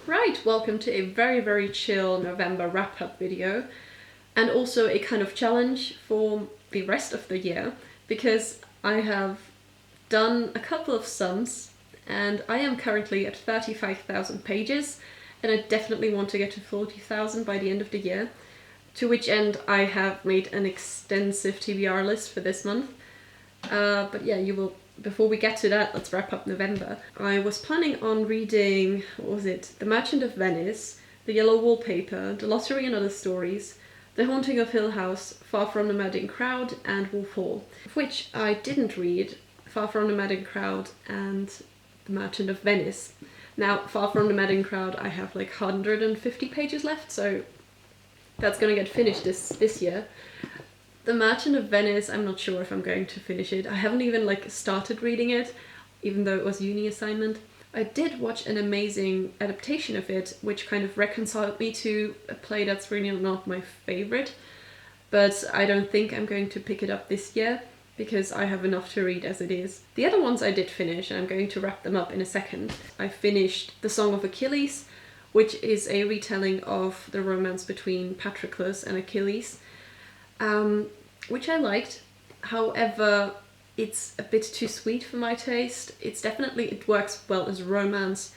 Right, welcome to a very chill November wrap-up video, and also a kind of challenge for the rest of the year, because I have done a couple of sums and I am currently at 35,000 pages, and I definitely want to get to 40,000 by the end of the year, to which end I have made an extensive TBR list for this month. But yeah, before we get to that, let's wrap up November. I was planning on reading, what was it? The Merchant of Venice, The Yellow Wallpaper, The Lottery and Other Stories, The Haunting of Hill House, Far From the Madding Crowd, and Wildfell, of which I didn't read Far From the Madding Crowd and The Merchant of Venice. Now, Far From the Madding Crowd, I have like 150 pages left, so that's gonna get finished this year. The Merchant of Venice, I'm not sure if I'm going to finish it. I haven't even started reading it, even though it was uni assignment. I did watch an amazing adaptation of it, which kind of reconciled me to a play that's really not my favorite. But I don't think I'm going to pick it up this year, because I have enough to read as it is. The other ones I did finish, and I'm going to wrap them up in a second. I finished The Song of Achilles, which is a retelling of the romance between Patroclus and Achilles. Which I liked. However, it's a bit too sweet for my taste. It works well as romance,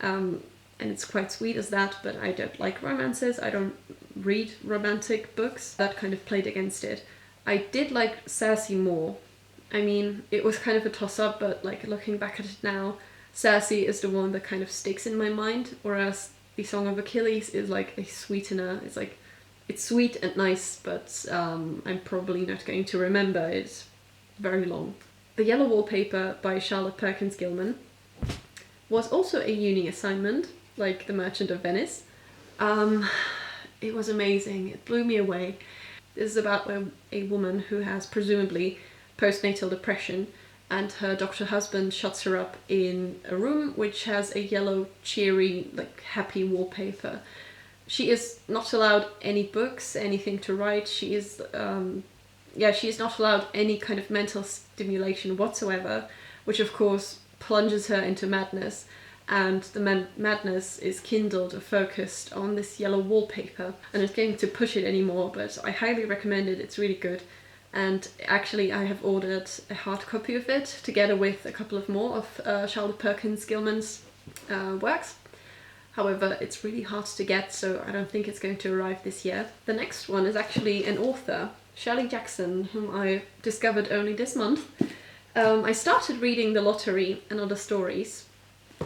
and it's quite sweet as that, but I don't like romances. I don't read romantic books. That kind of played against it. I did like Circe more. I mean, it was kind of a toss-up, but looking back at it now, Circe is the one that kind of sticks in my mind, whereas The Song of Achilles is like a sweetener. It's sweet and nice, but I'm probably not going to remember. It's very long. The Yellow Wallpaper by Charlotte Perkins Gilman was also a uni assignment, like The Merchant of Venice. It was amazing. It blew me away. This is about a woman who has presumably postnatal depression, and her doctor husband shuts her up in a room which has a yellow, cheery, happy wallpaper. She is not allowed any books, anything to write. She is not allowed any kind of mental stimulation whatsoever, which of course plunges her into madness. And the madness is kindled or focused on this yellow wallpaper. And it's going to push it anymore, but I highly recommend it. It's really good. And actually I have ordered a hard copy of it, together with a couple of more of Charlotte Perkins Gilman's works. However, it's really hard to get, so I don't think it's going to arrive this year. The next one is actually an author, Shirley Jackson, whom I discovered only this month. I started reading The Lottery and Other Stories,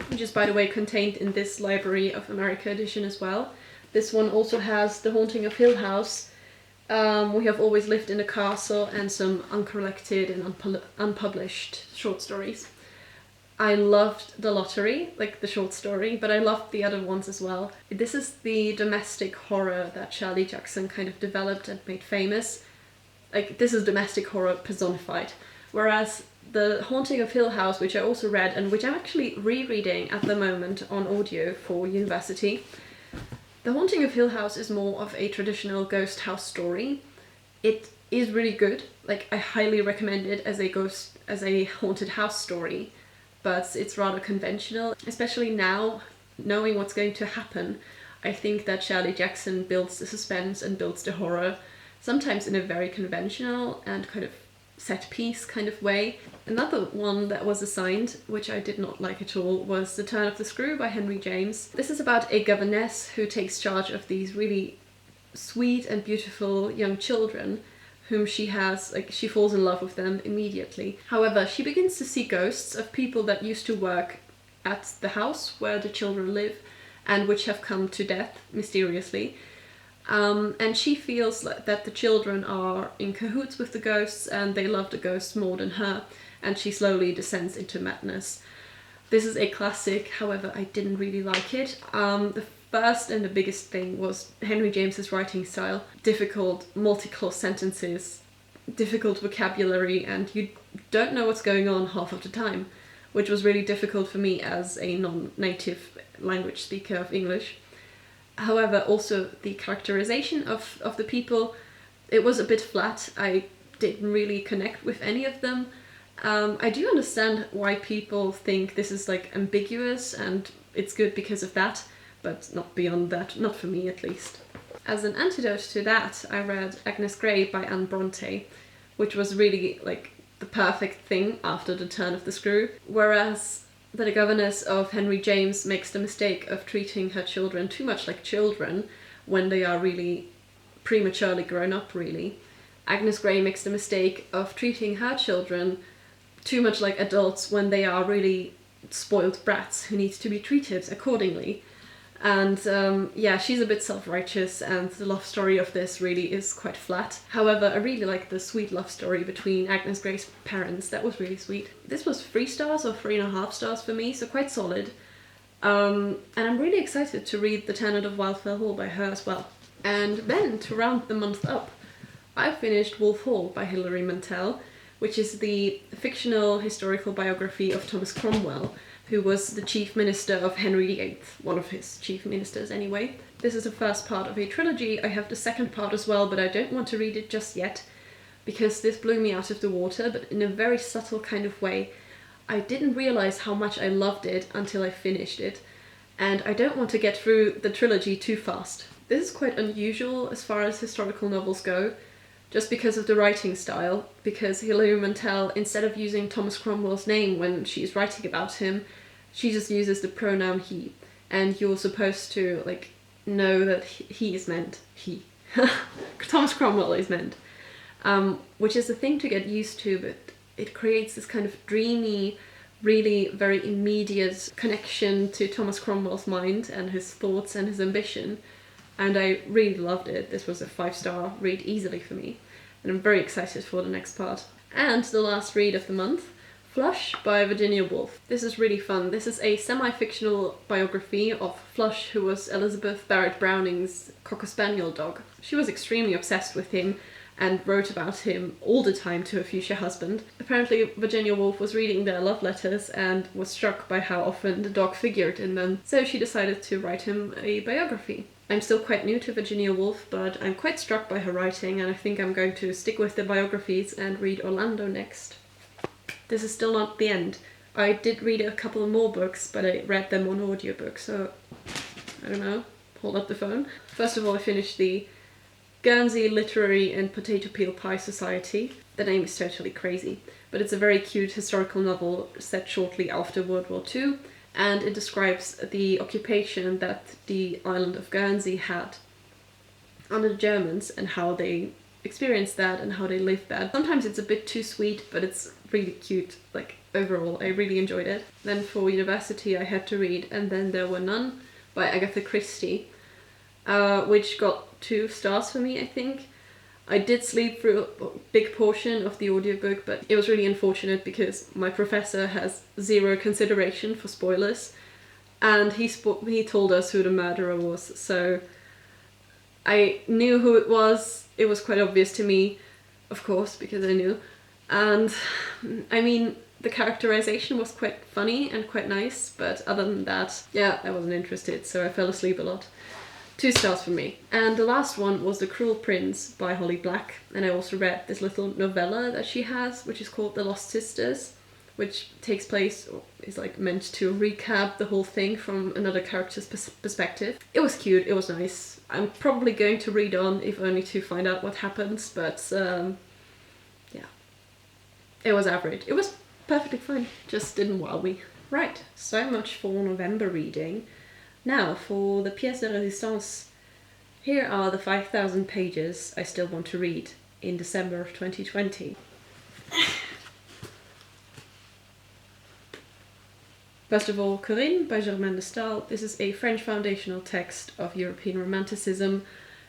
which is, by the way, contained in this Library of America edition as well. This one also has The Haunting of Hill House, We Have Always Lived in a Castle, and some uncollected and unpublished short stories. I loved The Lottery, the short story, but I loved the other ones as well. This is the domestic horror that Shirley Jackson kind of developed and made famous. This is domestic horror personified. Whereas The Haunting of Hill House, which I also read, and which I'm actually rereading at the moment on audio for university, The Haunting of Hill House is more of a traditional ghost house story. It is really good. I highly recommend it as a haunted house story. But it's rather conventional, especially now, knowing what's going to happen. I think that Shirley Jackson builds the suspense and builds the horror, sometimes in a very conventional and kind of set piece kind of way. Another one that was assigned, which I did not like at all, was The Turn of the Screw by Henry James. This is about a governess who takes charge of these really sweet and beautiful young children, whom she falls in love with them immediately. However, she begins to see ghosts of people that used to work at the house where the children live, and which have come to death mysteriously. And she feels that the children are in cahoots with the ghosts, and they love the ghosts more than her, and she slowly descends into madness. This is a classic, however, I didn't really like it. The first and the biggest thing was Henry James's writing style. Difficult multi-clause sentences, difficult vocabulary, and you don't know what's going on half of the time, which was really difficult for me as a non-native language speaker of English. However, also the characterization of the people, it was a bit flat. I didn't really connect with any of them. I do understand why people think this is ambiguous, and it's good because of that. but not beyond that, not for me at least. As an antidote to that, I read Agnes Grey by Anne Bronte, which was really like the perfect thing after the turn of the screw. Whereas the governess of Henry James makes the mistake of treating her children too much like children when they are really prematurely grown up, really. Agnes Grey makes the mistake of treating her children too much like adults when they are really spoiled brats who need to be treated accordingly. And yeah, she's a bit self-righteous, and the love story of this really is quite flat. However, I really like the sweet love story between Agnes Grey's parents. That was really sweet. This was 3 stars or 3.5 stars for me, so quite solid. And I'm really excited to read The Tenant of Wildfell Hall by her as well. And then, to round the month up, I finished Wolf Hall by Hilary Mantel, which is the fictional historical biography of Thomas Cromwell, who was the chief minister of Henry VIII, one of his chief ministers anyway. This is the first part of a trilogy. I have the second part as well, but I don't want to read it just yet, because this blew me out of the water, but in a very subtle kind of way. I didn't realise how much I loved it until I finished it, and I don't want to get through the trilogy too fast. This is quite unusual as far as historical novels go, just because of the writing style, because Hilary Mantel, instead of using Thomas Cromwell's name when she's writing about him, she just uses the pronoun he, and you're supposed to like know that he is meant he. Thomas Cromwell is meant, which is a thing to get used to, but it creates this kind of dreamy, really very immediate connection to Thomas Cromwell's mind and his thoughts and his ambition. And I really loved it. This was a 5-star read easily for me. And I'm very excited for the next part. And the last read of the month, Flush by Virginia Woolf. This is really fun. This is a semi-fictional biography of Flush, who was Elizabeth Barrett Browning's Cocker Spaniel dog. She was extremely obsessed with him and wrote about him all the time to her future husband. Apparently Virginia Woolf was reading their love letters and was struck by how often the dog figured in them, so she decided to write him a biography. I'm still quite new to Virginia Woolf, but I'm quite struck by her writing, and I think I'm going to stick with the biographies and read Orlando next. This is still not the end. I did read a couple of more books, but I read them on audiobook, so I don't know, hold up the phone. First of all, I finished the Guernsey Literary and Potato Peel Pie Society. The name is totally crazy, but it's a very cute historical novel set shortly after World War II, and it describes the occupation that the island of Guernsey had under the Germans and how they experienced that and how they lived that. Sometimes it's a bit too sweet, but it's really cute. Like, overall, I really enjoyed it. Then for university I had to read And Then There Were None by Agatha Christie, which got 2 stars for me, I think. I did sleep through a big portion of the audiobook, but it was really unfortunate because my professor has 0 consideration for spoilers, and he told us who the murderer was, so I knew who it was. It was quite obvious to me, of course, because I knew. And I mean, the characterization was quite funny and quite nice, but other than that, yeah, I wasn't interested, so I fell asleep a lot. 2 stars for me. And the last one was The Cruel Prince by Holly Black, and I also read this little novella that she has, which is called The Lost Sisters, which takes place, or is like meant to recap the whole thing from another character's perspective. It was cute, it was nice. I'm probably going to read on, if only to find out what happens, but yeah. It was average. It was perfectly fine, just didn't wow me. Right, so much for November reading. Now, for the pièce de résistance, here are the 5,000 pages I still want to read in December of 2020. First of all, Corinne by Germaine de Stael. This is a French foundational text of European Romanticism.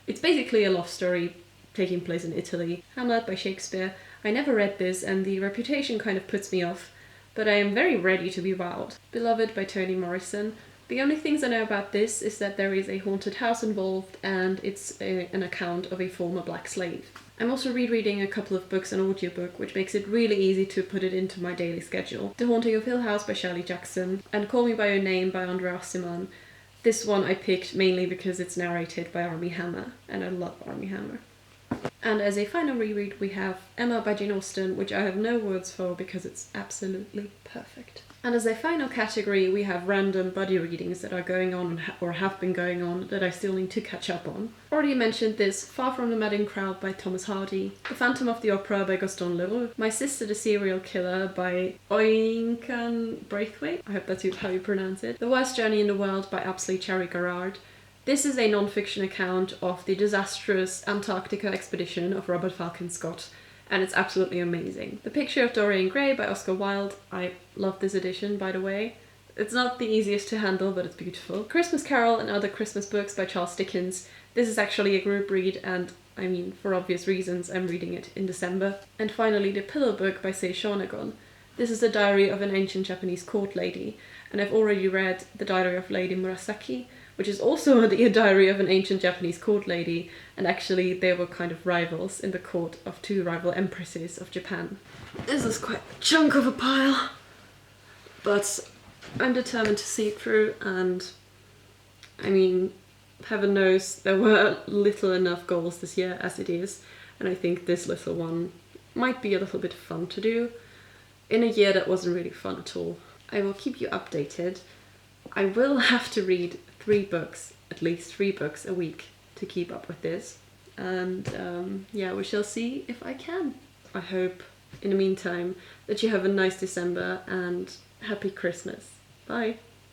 It's basically a love story taking place in Italy. Hamlet by Shakespeare. I never read this and the reputation kind of puts me off, but I am very ready to be wowed. Beloved by Toni Morrison. The only things I know about this is that there is a haunted house involved and it's an account of a former black slave. I'm also rereading a couple of books on audiobook, which makes it really easy to put it into my daily schedule. The Haunting of Hill House by Shirley Jackson and Call Me By Your Name by Andrea Simon. This one I picked mainly because it's narrated by Armie Hammer, and I love Armie Hammer. And as a final reread we have Emma by Jane Austen, which I have no words for because it's absolutely perfect. And as a final category, we have random buddy readings that are going on or have been going on that I still need to catch up on. Already mentioned this, Far From the Madding Crowd by Thomas Hardy, The Phantom of the Opera by Gaston Leroux, My Sister the Serial Killer by Oinkan Braithwaite, I hope that's how you pronounce it, The Worst Journey in the World by Apsley Cherry Garrard. This is a non-fiction account of the disastrous Antarctica expedition of Robert Falcon Scott, and it's absolutely amazing. The Picture of Dorian Gray by Oscar Wilde. I love this edition, by the way. It's not the easiest to handle, but it's beautiful. Christmas Carol and Other Christmas Books by Charles Dickens. This is actually a group read, and I mean, for obvious reasons, I'm reading it in December. And finally, The Pillow Book by Sei Shonagon. This is the diary of an ancient Japanese court lady, and I've already read The Diary of Lady Murasaki, which is also a diary of an ancient Japanese court lady, and actually they were kind of rivals in the court of two rival empresses of Japan. This is quite a chunk of a pile, but I'm determined to see it through, and I mean, heaven knows there were little enough goals this year as it is, and I think this little one might be a little bit fun to do in a year that wasn't really fun at all. I will keep you updated. I will have to read 3 books, at least 3 books a week to keep up with this. And yeah, we shall see if I can. I hope, in the meantime, that you have a nice December and happy Christmas. Bye!